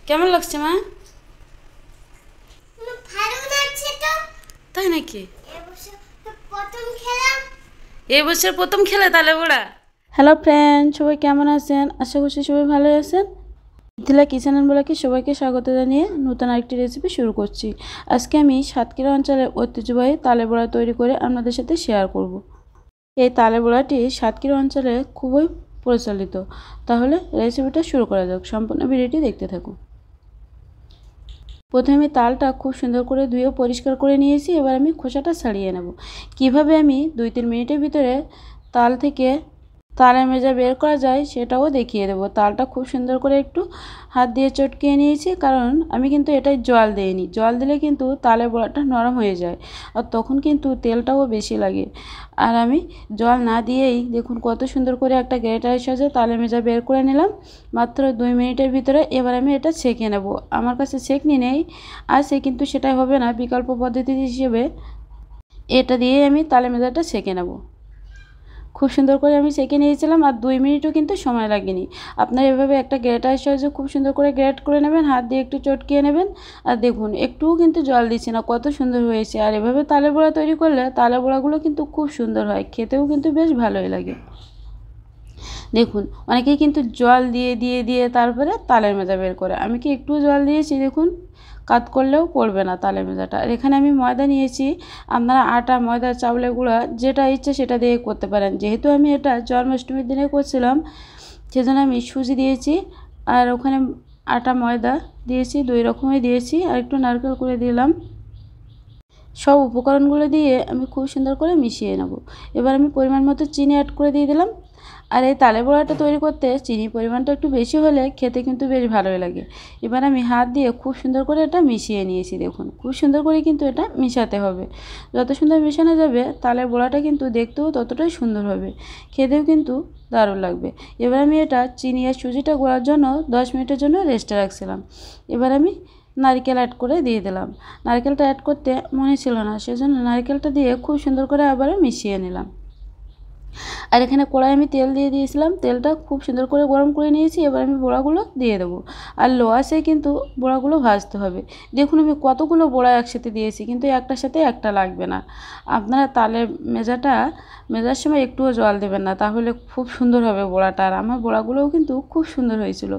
কেমন লাগছে মা? ভালো লাগছে তো। তাই নাকি? এই বছর এই বছর প্রথম প্রথম খেলাম। খেলে তালে বড়া। হ্যালো ফ্রেন্ড, সবাই কেমন আছেন? আশা করছি সবাই ভালো আছেন। মিথিলা কিচেন অ্যান্ড ব্লগে সবাইকে স্বাগত জানিয়ে নতুন আরেকটি রেসিপি শুরু করছি। আজকে আমি সাতক্ষীরা অঞ্চলের ঐতিহ্যবাহী তালে বড়া তৈরি করে আপনাদের সাথে শেয়ার করব। এই তালে বড়াটি সাতক্ষীরা অঞ্চলে খুবই প্রচলিত। তাহলে রেসিপিটা শুরু করা যাক, সম্পূর্ণ ভিডিওটি দেখতে থাকুন। প্রথমে আমি তালটা খুব সুন্দর করে ধুয়ে পরিষ্কার করে নিয়েছি। এবার আমি খোসাটা ছাড়িয়ে নেব। কিভাবে আমি 2-3 মিনিটের ভিতরে তাল থেকে তালের মেজা বের করা যায় সেটাও দেখিয়ে দেবো। তালটা খুব সুন্দর করে একটু হাত দিয়ে চটকিয়ে নিয়েছি, কারণ আমি কিন্তু এটাই জল দিইনি। জল দিলে কিন্তু তালের বড়াটা নরম হয়ে যায়, আর তখন কিন্তু তেলটাও বেশি লাগে। আর আমি জল না দিয়েই দেখুন কত সুন্দর করে একটা গ্রেটারের সাহায্যে তালের মেজা বের করে নিলাম মাত্র 2 মিনিটের ভিতরে। এবার আমি এটা ছেঁকে নেব। আমার কাছে ছেঁকনি নেই, আর সে কিন্তু সেটাই হবে না, বিকল্প পদ্ধতি হিসেবে এটা দিয়ে আমি তালের মেজাটা ছেঁকে নেব। খুব সুন্দর করে আমি ছেঁকে নিয়েছিলাম, আর 2 মিনিটও কিন্তু সময় লাগেনি। আপনারা এভাবে একটা গ্রেটারের সাহায্যে খুব সুন্দর করে গ্রেট করে নেবেন, হাত দিয়ে একটু চটকিয়ে নেবেন। আর দেখুন একটুও কিন্তু জল দিচ্ছি না, কত সুন্দর হয়েছে। আর এভাবে তালের বড়া তৈরি করলে তালের বড়াগুলো কিন্তু খুব সুন্দর হয়, খেতেও কিন্তু বেশ ভালোই লাগে। দেখুন অনেকেই কিন্তু জল দিয়ে দিয়ে দিয়ে তারপরে তালের মেজা বের করে, আমি কি একটু জল দিয়েছি। দেখুন কাত করলেও পড়বে না তালের মেজাটা। আর এখানে আমি ময়দা নিয়েছি। আপনারা আটা, ময়দা, চাউলের গুঁড়া যেটা ইচ্ছে সেটা দিয়ে করতে পারেন। যেহেতু আমি এটা জন্মাষ্টমীর দিনে করছিলাম, সেজন্য আমি সুজি দিয়েছি, আর ওখানে আটা ময়দা দিয়েছি, 2 রকমই দিয়েছি, আর একটু নারকেল করে দিলাম। সব উপকরণগুলো দিয়ে আমি খুব সুন্দর করে মিশিয়ে নেব। এবার আমি পরিমাণ মতো চিনি অ্যাড করে দিয়ে দিলাম। আর এই তালে বড়াটা তৈরি করতে চিনির পরিমাণটা একটু বেশি হলে খেতে কিন্তু বেশ ভালোই লাগে। এবার আমি হাত দিয়ে খুব সুন্দর করে এটা মিশিয়ে নিয়েছি। দেখুন খুব সুন্দর করে কিন্তু এটা মিশাতে হবে। যত সুন্দর মেশানো যাবে তালের বড়াটা কিন্তু দেখতেও ততটাই সুন্দর হবে, খেতেও কিন্তু দারুণ লাগবে। এবার আমি এটা চিনি আর সুজিটা গোলার জন্য 10 মিনিটের জন্য রেস্টে রাখছিলাম। এবার আমি নারকেল অ্যাড করে দিয়ে দিলাম। নারকেলটা অ্যাড করতে মনে ছিল না, সেজন্য নারকেলটা দিয়ে খুব সুন্দর করে আবারও মিশিয়ে নিলাম। আর এখানে কড়াই আমি তেল দিয়ে দিয়েছিলাম, তেলটা খুব সুন্দর করে গরম করে নিয়েছি। এবার আমি বড়াগুলো দিয়ে দেবো, আর লো আঁচে কিন্তু বড়াগুলো ভাজতে হবে। দেখুন আমি কতগুলো বড়া একসাথে দিয়েছি, কিন্তু একটার সাথে একটা লাগবে না। আপনারা তালের মেজার সময় একটুও জল দেবেন না, তাহলে খুব সুন্দর হবে বড়াটা। আর আমার বড়াগুলোও কিন্তু খুব সুন্দর হয়েছিল।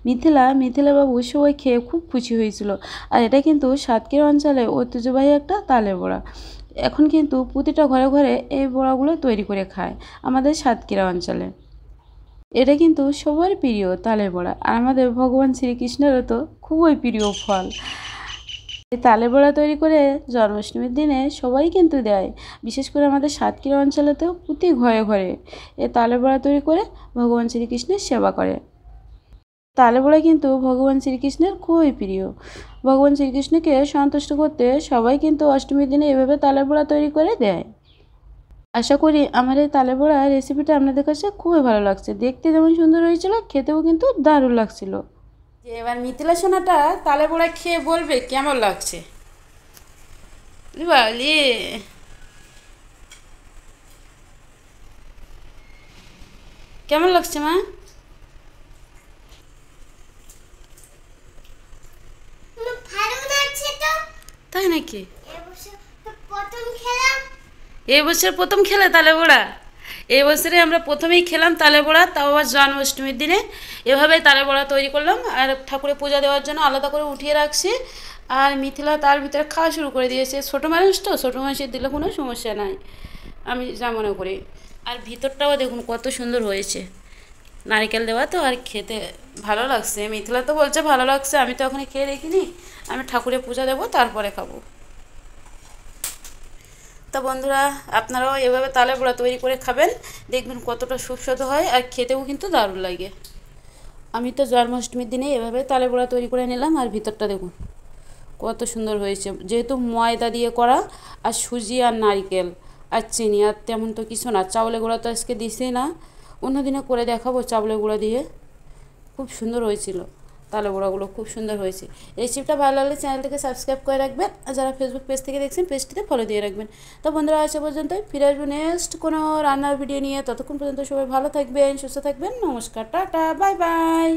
মিথিলা বাবু সবাই খেয়ে খুব খুশি হয়েছিল। আর এটা কিন্তু সাতক্ষীরা অঞ্চলে ঐতিহ্যবাহী একটা তালের বড়া। এখন কিন্তু প্রতিটা ঘরে ঘরে এই বড়াগুলো তৈরি করে খায় আমাদের সাতক্ষীরা অঞ্চলে। এটা কিন্তু সবার প্রিয় তালের বড়া, আর আমাদের ভগবান শ্রীকৃষ্ণেরও তো খুবই প্রিয় ফল। এই তালের বড়া তৈরি করে জন্মাষ্টমীর দিনে সবাই কিন্তু দেয়। বিশেষ করে আমাদের সাতক্ষীরা অঞ্চলেতেও প্রতি ঘরে ঘরে এই তালের বড়া তৈরি করে ভগবান শ্রীকৃষ্ণের সেবা করে। তালে বড়া কিন্তু ভগবান শ্রীকৃষ্ণের খুবই প্রিয়। ভগবান শ্রীকৃষ্ণকে সন্তুষ্ট করতে সবাই কিন্তু অষ্টমীর দিনে এভাবে তালের বড়া তৈরি করে দেয়। আশা করি আমার এই তালের বড়া রেসিপিটা আপনাদের কাছে খুবই ভালো লাগছে। দেখতে যেমন সুন্দর হয়েছিল, খেতেও কিন্তু দারুণ লাগছিল। এবার মিথিলা সোনাটা তালে বড়া খেয়ে বলবে কেমন লাগছে। বুঝলি কেমন লাগছে মা? ভালো লাগছে তো। তাই নাকি? এই বছর এই বছর প্রথম প্রথম খেলাম। খেলে তালে বড়া। এই বছরে আমরা প্রথমেই খেলাম তালে বড়া, তাও আবার জন্মাষ্টমীর দিনে। এভাবেই তালে বড়া তৈরি করলাম, আর ঠাকুরের পূজা দেওয়ার জন্য আলাদা করে উঠিয়ে রাখছি। আর মিথিলা তার ভিতরে খাওয়া শুরু করে দিয়েছে। ছোটো মানুষ তো, ছোটো মানুষের দিলে কোনো সমস্যা নাই, আমি যা মনে করি। আর ভিতরটাও দেখুন কত সুন্দর হয়েছে, নারকেল দেওয়া তো, আর খেতে ভালো লাগছে। মিথিলা তো বলছে ভালো লাগছে, আমি তো এখনই খেয়ে দেখিনি। আমি ঠাকুরের পূজা দেবো তারপরে খাবো। তো বন্ধুরা, আপনারাও এভাবে তালে বড়া তৈরি করে খাবেন, দেখবেন কতটা সুস্বাদু হয়, আর খেতেও কিন্তু দারুণ লাগে। আমি তো জন্মাষ্টমীর দিনে এভাবে তালে বড়া তৈরি করে নিলাম। আর ভিতরটা দেখুন কত সুন্দর হয়েছে, যেহেতু ময়দা দিয়ে করা, আর সুজি আর নারকেল আর চিনি, আর তেমন তো কিছু না। চাউলের গুঁড়া তো আজকে দিছেই না, অন্য দিনে করে দেখাবো চাউলের গুঁড়া দিয়ে। খুব সুন্দর হয়েছিল তালে বড়াগুলো, খুব সুন্দর হয়েছে। রেসিপিটা ভালো লাগলে চ্যানেলটিকে সাবস্ক্রাইব করে রাখবেন, আর যারা ফেসবুক পেজ থেকে দেখছেন পেজটিতে ফলো দিয়ে রাখবেন। তো বন্ধুরা, আজ পর্যন্তই, ফিরে আসবো নেক্সট কোনো রান্নার ভিডিও নিয়ে। ততক্ষণ পর্যন্ত সবাই ভালো থাকবেন, সুস্থ থাকবেন। নমস্কার, টাটা, বাই বাই।